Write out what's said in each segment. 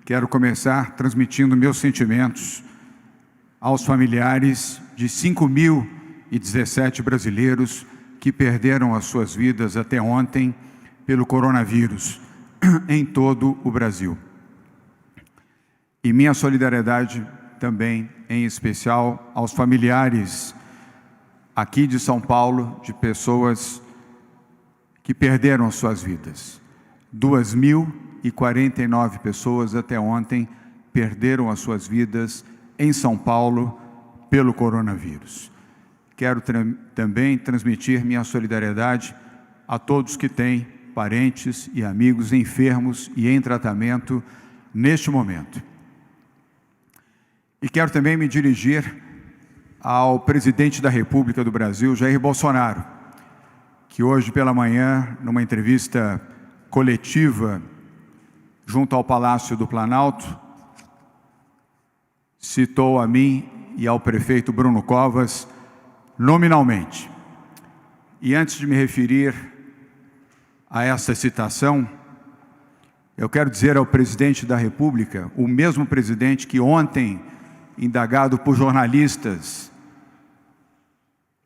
Quero começar transmitindo meus sentimentos aos familiares de 5.017 brasileiros que perderam as suas vidas até ontem pelo coronavírus em todo o Brasil. E minha solidariedade também, em especial, aos familiares aqui de São Paulo, de pessoas que perderam as suas vidas. 2.049 pessoas até ontem perderam as suas vidas em São Paulo pelo coronavírus. Quero também transmitir minha solidariedade a todos que têm parentes e amigos enfermos e em tratamento neste momento. E quero também me dirigir ao presidente da República do Brasil, Jair Bolsonaro, que hoje pela manhã, numa entrevista coletiva junto ao Palácio do Planalto, citou a mim e ao prefeito Bruno Covas nominalmente. E antes de me referir a essa citação, eu quero dizer ao presidente da República, o mesmo presidente que ontem, indagado por jornalistas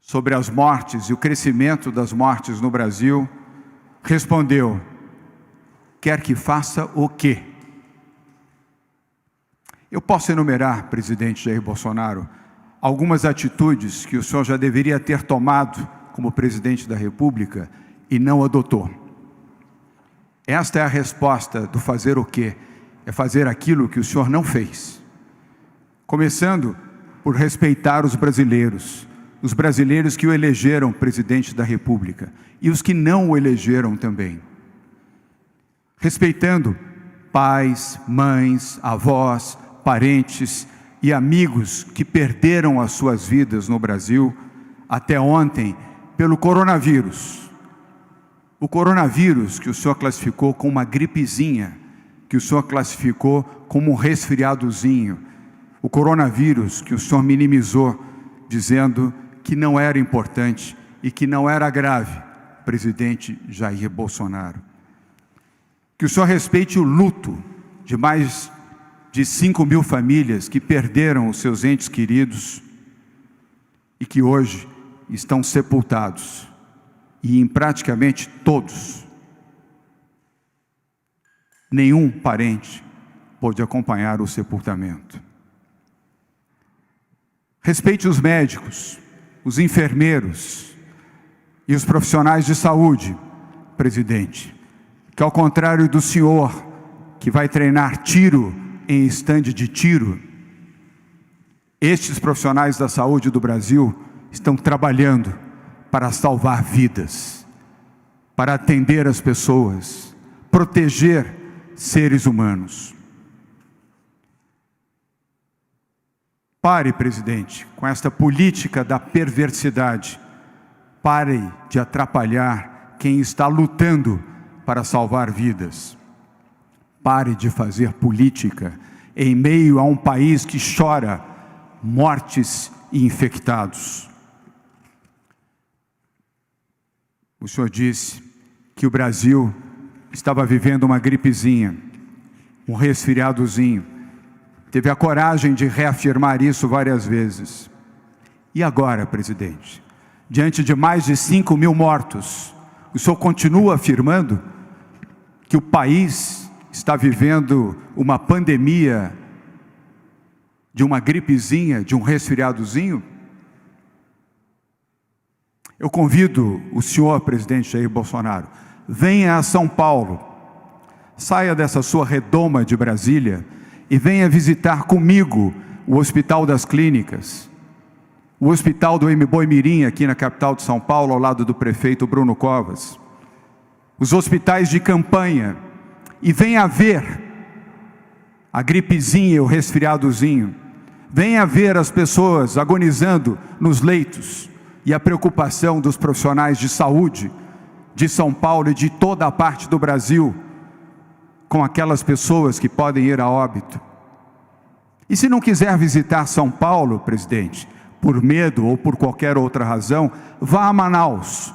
sobre as mortes e o crescimento das mortes no Brasil, respondeu: quer que faça o quê? Eu posso enumerar, presidente Jair Bolsonaro, algumas atitudes que o senhor já deveria ter tomado como presidente da República e não adotou. Esta é a resposta do fazer o quê? É fazer aquilo que o senhor não fez. Começando por respeitar os brasileiros que o elegeram presidente da República e os que não o elegeram também. Respeitando pais, mães, avós, parentes e amigos que perderam as suas vidas no Brasil até ontem pelo coronavírus. O coronavírus que o senhor classificou como uma gripezinha, que o senhor classificou como um resfriadozinho, o coronavírus que o senhor minimizou, dizendo que não era importante e que não era grave, presidente Jair Bolsonaro. Que o senhor respeite o luto de mais de 5.000 famílias que perderam os seus entes queridos e que hoje estão sepultados. E em praticamente todos, nenhum parente pôde acompanhar o sepultamento. Respeite os médicos, os enfermeiros e os profissionais de saúde, presidente, que ao contrário do senhor, que vai treinar tiro em estande de tiro, estes profissionais da saúde do Brasil estão trabalhando para salvar vidas, para atender as pessoas, proteger seres humanos. Pare, presidente, com esta política da perversidade. Pare de atrapalhar quem está lutando para salvar vidas. Pare de fazer política em meio a um país que chora mortes e infectados. O senhor disse que o Brasil estava vivendo uma gripezinha, um resfriadozinho. Teve a coragem de reafirmar isso várias vezes. E agora, presidente, diante de mais de 5.000 mortos, o senhor continua afirmando que o país está vivendo uma pandemia de uma gripezinha, de um resfriadozinho? Eu convido o senhor, presidente Jair Bolsonaro, venha a São Paulo, saia dessa sua redoma de Brasília e venha visitar comigo o Hospital das Clínicas, o Hospital do Boimirim, aqui na capital de São Paulo, ao lado do prefeito Bruno Covas, os hospitais de campanha, e venha ver a gripezinha e o resfriadozinho, venha ver as pessoas agonizando nos leitos e a preocupação dos profissionais de saúde de São Paulo e de toda a parte do Brasil com aquelas pessoas que podem ir a óbito. E se não quiser visitar São Paulo, presidente, por medo ou por qualquer outra razão, vá a Manaus,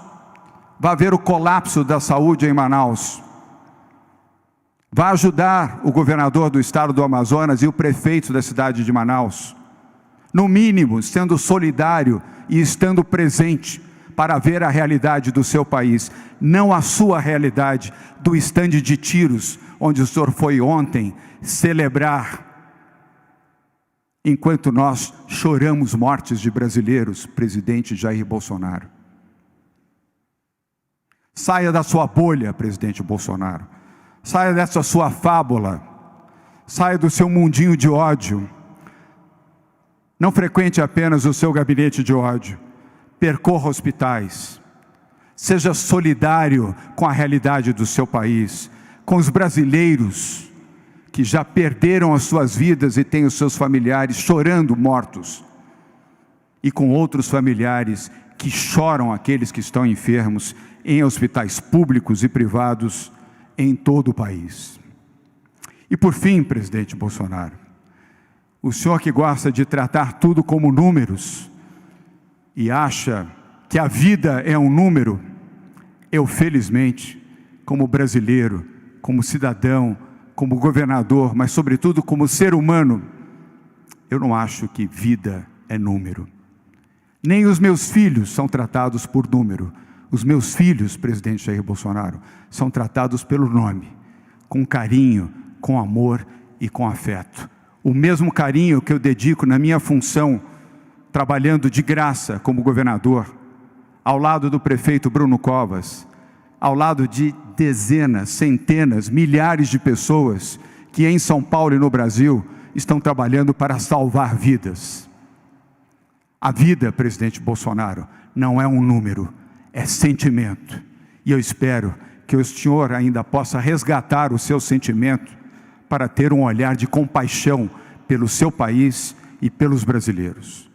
vá ver o colapso da saúde em Manaus, Vá ajudar o governador do estado do Amazonas e o prefeito da cidade de Manaus, no mínimo, sendo solidário e estando presente para ver a realidade do seu país, não a sua realidade do estande de tiros, onde o senhor foi ontem celebrar, enquanto nós choramos mortes de brasileiros, presidente Jair Bolsonaro. Saia da sua bolha, presidente Bolsonaro. Saia dessa sua fábula. Saia do seu mundinho de ódio. Não frequente apenas o seu gabinete de ódio. Percorra hospitais. Seja solidário com a realidade do seu país, com os brasileiros que já perderam as suas vidas e têm os seus familiares chorando mortos, e com outros familiares que choram aqueles que estão enfermos em hospitais públicos e privados em todo o país. E por fim, presidente Bolsonaro, o senhor que gosta de tratar tudo como números e acha que a vida é um número, eu felizmente, como brasileiro, como cidadão, como governador, mas sobretudo como ser humano, eu não acho que vida é número. Nem os meus filhos são tratados por número. Os meus filhos, presidente Jair Bolsonaro, são tratados pelo nome, com carinho, com amor e com afeto. O mesmo carinho que eu dedico na minha função, trabalhando de graça como governador, ao lado do prefeito Bruno Covas, ao lado de dezenas, centenas, milhares de pessoas que em São Paulo e no Brasil estão trabalhando para salvar vidas. A vida, presidente Bolsonaro, não é um número, é sentimento. E eu espero que o senhor ainda possa resgatar o seu sentimento para ter um olhar de compaixão pelo seu país e pelos brasileiros.